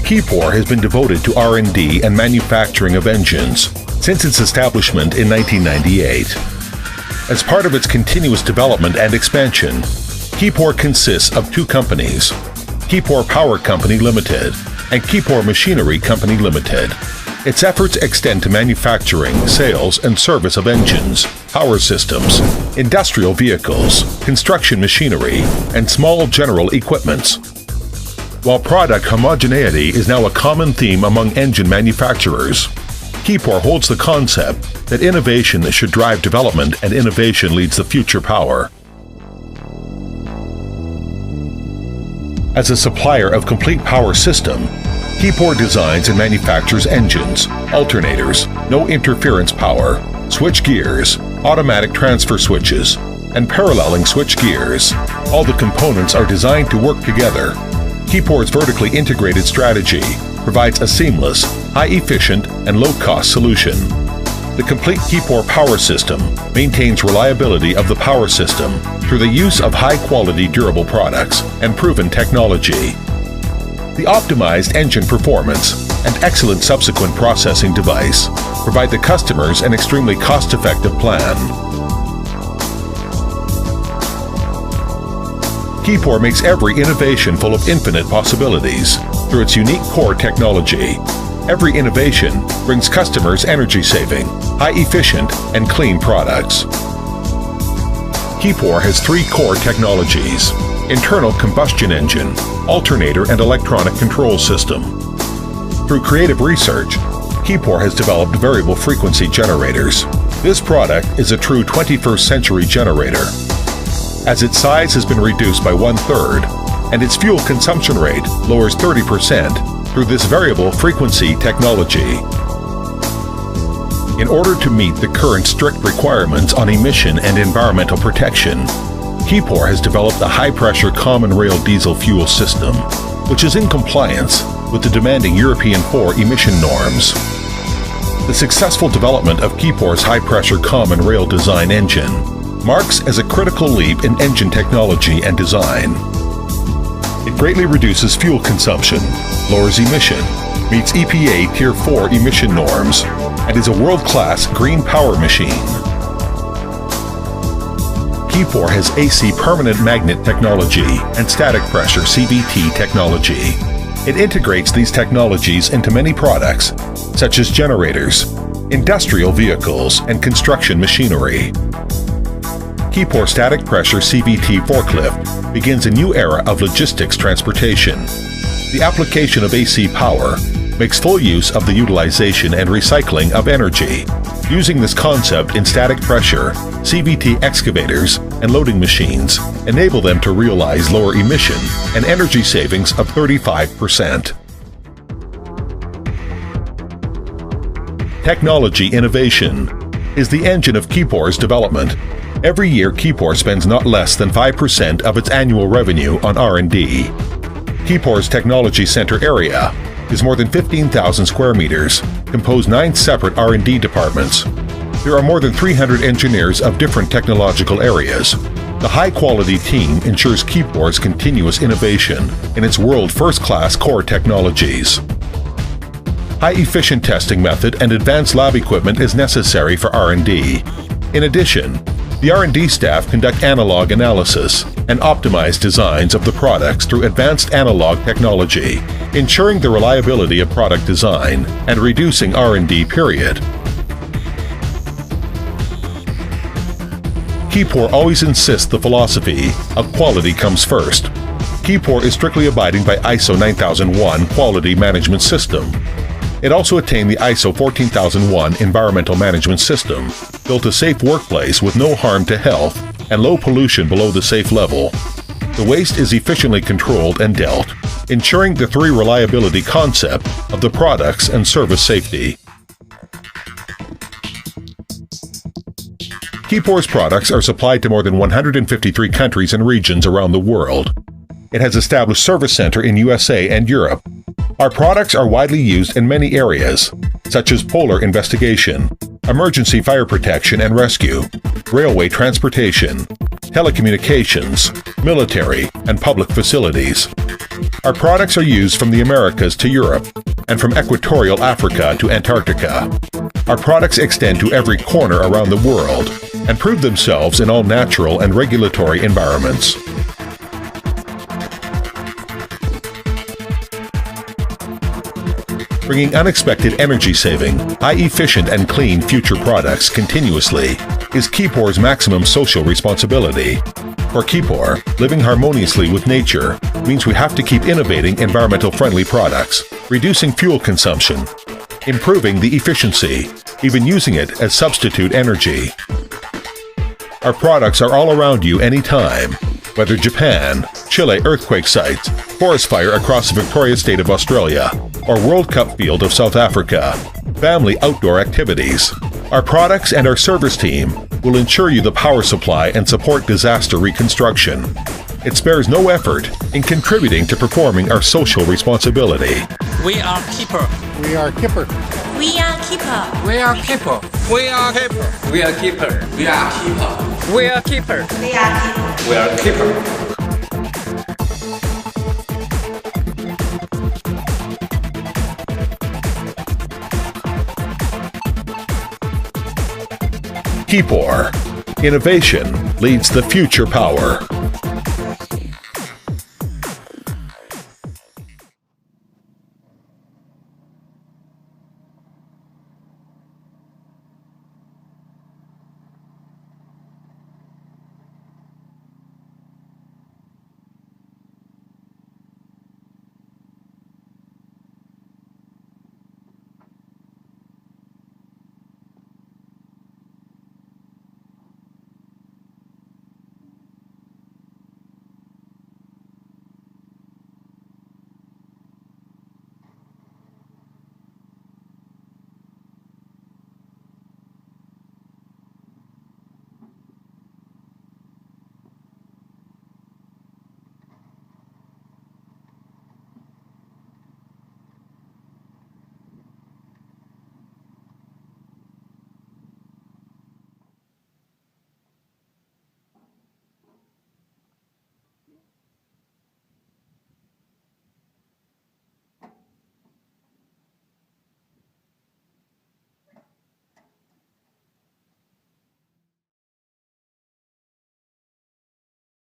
Kipor has been devoted to R&D and manufacturing of engines since its establishment in 1998. As part of its continuous development and expansion, Kipor consists of two companies, Kipor Power Company Limited and Kipor Machinery Company Limited. Its efforts extend to manufacturing, sales, and service of engines, power systems, industrial vehicles, construction machinery, and small general equipments. While product homogeneity is now a common theme among engine manufacturers, Kipor holds the concept that innovation should drive development and innovation leads the future power. As a supplier of complete power system, Kipor designs and manufactures engines, alternators, no interference power, switch gears, automatic transfer switches, and paralleling switch gears. All the components are designed to work together. Kipor's vertically integrated strategy provides a seamless, high-efficient, and low-cost solution. The complete Kipor power system maintains reliability of the power system through the use of high-quality durable products and proven technology. The optimized engine performance and excellent subsequent processing device provide the customers an extremely cost-effective plan. Kipor makes every innovation full of infinite possibilities through its unique core technology. Every innovation brings customers energy-saving, high-efficient, and clean products. Kipor has three core technologies: internal combustion engine, alternator, and electronic control system. Through creative research, Kipor has developed variable frequency generators. This product is a true 21st century generator, as its size has been reduced by 1/3 and its fuel consumption rate lowers 30% through this variable frequency technology. In order to meet the current strict requirements on emission and environmental protection, Kipor has developed a high-pressure common rail diesel fuel system, which is in compliance with the demanding European 4 emission norms. The successful development of Kipor's high-pressure common rail design engine marks as a critical leap in engine technology and design. It greatly reduces fuel consumption, lowers emission, meets EPA Tier 4 emission norms, and is a world-class green power machine. Kipor has AC permanent magnet technology and static pressure CVT technology. It integrates these technologies into many products, such as generators, industrial vehicles, and construction machinery. Kipor static pressure CVT forklift begins a new era of logistics transportation. The application of AC power makes full use of the utilization and recycling of energy. Using this concept in static pressure, CVT excavators and loading machines enable them to realize lower emission and energy savings of 35%. Technology innovation is the engine of Kipor's development. Every year, Kipor spends not less than 5% of its annual revenue on R&D. Kipor's technology center area is more than 15,000 square meters, compose 9 separate R&D departments. There are more than 300 engineers of different technological areas. The high-quality team ensures Kipor's continuous innovation in its world first-class core technologies. High-efficient testing method and advanced lab equipment is necessary for R&D. In addition, the R&D staff conduct analog analysis and optimize designs of the products through advanced analog technology, ensuring the reliability of product design and reducing R&D period. Kipor always insists the philosophy of quality comes first. Kipor is strictly abiding by ISO 9001 quality management system. It also attained the ISO 14001 environmental management system, built a safe workplace with no harm to health and low pollution below the safe level. The waste is efficiently controlled and dealt, ensuring the 3 reliability concept of the products and service safety. Kipor's products are supplied to more than 153 countries and regions around the world. It has established service center in USA and Europe. Our products are widely used in many areas, such as polar investigation, emergency fire protection and rescue, railway transportation, telecommunications, military, and public facilities. Our products are used from the Americas to Europe and from equatorial Africa to Antarctica. Our products extend to every corner around the world and prove themselves in all natural and regulatory environments. Bringing unexpected energy-saving, high-efficient and clean future products continuously is Kipor's maximum social responsibility. For Kipor, living harmoniously with nature means we have to keep innovating environmental-friendly products, reducing fuel consumption, improving the efficiency, even using it as substitute energy. Our products are all around you anytime, whether Japan, Chile earthquake sites, forest fire across the Victoria State of Australia, or World Cup field of South Africa, family outdoor activities. Our products and our service team will ensure you the power supply and support disaster reconstruction. It spares no effort in contributing to performing our social responsibility. We are Kipor. We are Kipor. We are Kipor. We are Kipor. We are Kipor. We are Kipor. We are Kipor. We are Kipor. We are Kipor. We are Kipor. Kipor. Innovation leads the future power.